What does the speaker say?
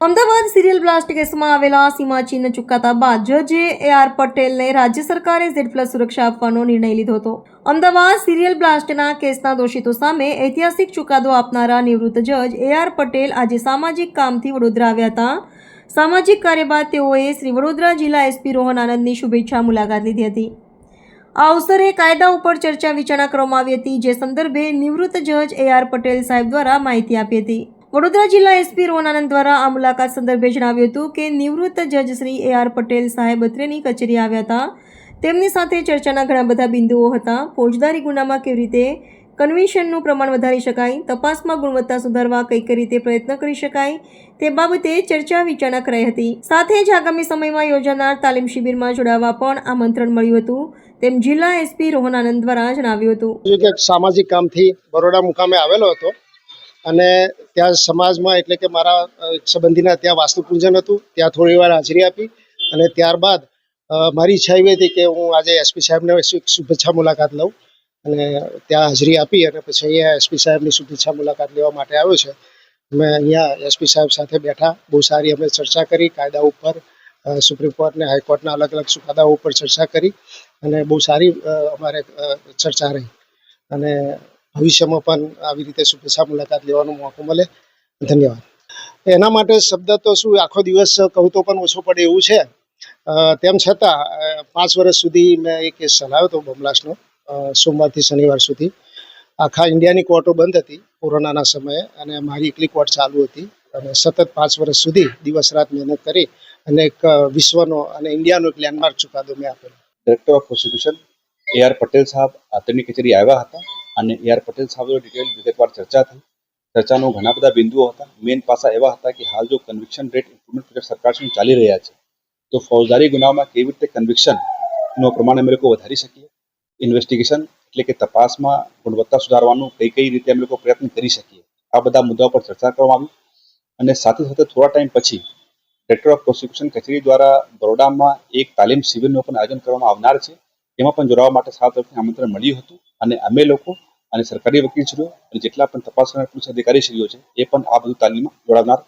Ahmedabad serial blast કેસમાં આવેલા સીમાચિહ્ન ચુકાતા બાદ જજે AR પટેલને રાજ્ય સરકારે Z+ સુરક્ષા આપવાનો નિર્ણય લીધો હતો. અમદાવાદ સિરિયલ બ્લાસ્ટના કેસના દોષિતો સામે ઐતિહાસિક ચુકાદો આપનારા નિવૃત્ત જજ AR પટેલ આજે સામાજિક કામથી વડોદરા આવ્યા હતા. સામાજિક કાર્ય બાદ તેઓએ શ્રી વડોદરા જિલ્લા SP રોહન આનંદની શુભેચ્છા મુલાકાત લીધી હતી. આ અવસરે કાયદા ઉપર ચર્ચા વિચારણા કરવામાં આવી હતી, જે સંદર્ભે નિવૃત્ત જજ AR પટેલ સાહેબ દ્વારા માહિતી આપી હતી. વડોદરા જિલ્લા SP રોહન આનંદ દ્વારા આ મુલાકાત સંદર્ભે જણાવ્યું હતું કે નિવૃત્ત જજ શ્રી AR પટેલ સાહેબ અત્રેની કચેરી આવ્યા હતા. તેમની સાથે ચર્ચાના ઘણા બધા બિંદુઓ હતા. ફોજદારી ગુનામાં કેવી રીતે કન્વિક્શનનું પ્રમાણ વધારી શકાય, તપાસમાં ગુણવત્તા સુધારવા કઈ રીતે પ્રયત્ન કરી શકાય તે બાબતે ચર્ચા વિચારણા કરાઈ હતી. સાથે જ આગામી સમયમાં યોજાનાર તાલીમ શિબિરમાં જોડાવા પણ આમંત્રણ મળ્યું હતું, તેમ જિલ્લા SP રોહન આનંદ દ્વારા જણાવ્યું હતું. સામાજિક કામથી બરોડા મુકામે આવેલો હતો અને ત્યાં સમાજમાં એટલે કે મારા સંબંધીના ત્યાં વાસ્તુ પૂજન હતું. ત્યાં થોડી વાર હાજરી આપી અને ત્યારબાદ મારી ઈચ્છા એવી હતી કે હું આજે SP સાહેબને શુભેચ્છા મુલાકાત લઉં અને ત્યાં હાજરી આપી અને પછી અહીંયા SP સાહેબની શુભેચ્છા મુલાકાત લેવા માટે આવ્યો છે. અમે અહીંયા SP સાહેબ સાથે બેઠા, બહુ સારી અમે ચર્ચા કરી. કાયદા ઉપર સુપ્રીમ કોર્ટ અને હાઈકોર્ટના અલગ અલગ ચુકાદાઓ ઉપર ચર્ચા કરી અને બહુ સારી અમારે ચર્ચા રહી અને ભવિષ્યમાં પણ આવી રીતે શુભેચ્છા મુલાકાત લેવાનો મોકો મળે. ધન્યવાદ. એના માટે શબ્દ તો શું આખો દિવસ કહું તો પણ ઓછો પડે એવું છે. તેમ છતાં 5 વર્ષ સુધી મેં એ કેસ ચલાવ્યો હતો બોમ્બલાસ્ટનો, સોમવારથી શનિવાર સુધી. આખા ઇન્ડિયાની કોર્ટો બંધ હતી કોરોનાના સમયે અને મારી એકલી કોર્ટ ચાલુ હતી અને સતત 5 વર્ષ સુધી દિવસ રાત મહેનત કરી અને એક વિશ્વનો અને ઇન્ડિયાનો એક લેન્ડમાર્ક ચુકાદો મેં આપેલો. Director of prosecution AR Patel સાહેબ આતરની કચેરી આવ્યા હતા અને AR પટેલ સાહેબ ડિટેલ વિગતવાર ચર્ચા થઈ. ચર્ચાનો ઘણા બધા બિંદુઓ હતા. મેઇન પાસા એવા હતા કે હાલ જો કન્વિક્શન રેટ ઇમ્પ્રુવમેન્ટ પ્રોજેક્ટ સરકારશ્રી ચાલી રહ્યા છે, તો ફોજદારી ગુનામાં કેવી રીતે કન્વિક્શનનો પ્રમાણ અમે લોકો વધારી શકીએ, ઇન્વેસ્ટિગેશન એટલે કે તપાસમાં ગુણવત્તા સુધારવાનું કઈ રીતે અમે લોકો પ્રયત્ન કરી શકીએ, આ બધા મુદ્દાઓ પર ચર્ચા કરવામાં આવી. અને સાથે સાથે થોડા ટાઈમ પછી ડાયરેક્ટર ઓફ પ્રોસિક્યુશન કચેરી દ્વારા બરોડામાં એક તાલીમ શિબિરનું પણ આયોજન કરવામાં આવનાર છે. એમાં પણ જોડાવા માટે સાત તરફથી આમંત્રણ મળ્યું હતું અને અમે લોકો અને સરકારી વકીલશ્રીઓ અને જેટલા પણ તપાસ કરનાર પોલીસ અધિકારીશ્રીઓ છે એ પણ આ બધું તાલીમમાં જોડાવનાર છે.